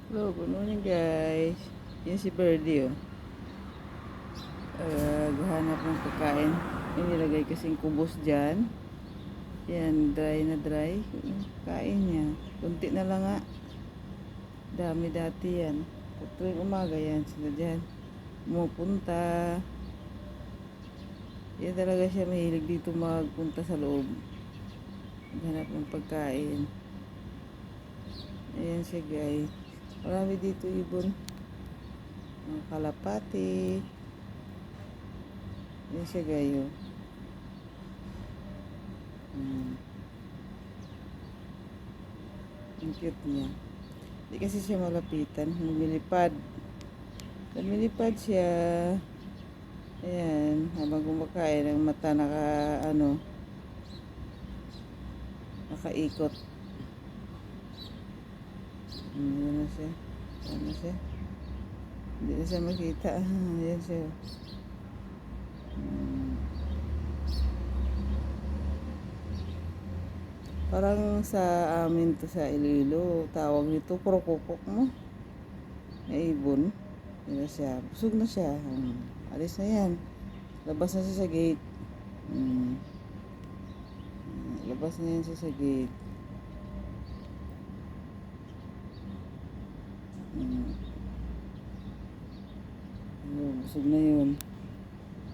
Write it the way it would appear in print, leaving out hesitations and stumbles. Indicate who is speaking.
Speaker 1: Hello, good morning guys. Yan si Birdie oh. Gahanap ng pagkain. Yung nilagay kasing kubos dyan. Yan, dry na dry. Kain niya. Kunti na lang nga. Dami dati yan. Tuwing umaga yan sila dyan. Pumupunta. Yan talaga siya mahilig dito magpunta sa loob. Gahanap ng pagkain. Ayan siya guys. Marami dito ibon. Mga kalapati. Yan siya gayo. Ang cute niya. Hindi kasi siya malapitan. Lumilipad. Lumilipad siya. Ayan. Habang kumakain, ang mata nakaikot. Ayan na siya. Ayan na siya. Hindi na siya makita. Ayan siya. Parang sa amin to sa Iloilo, tawag nito prokokok mo. Na ibon. Yan na siya. Busog na siya. Alis na yan. Labas na siya sa gate. Labas na yan siya sa gate. Busog na yun.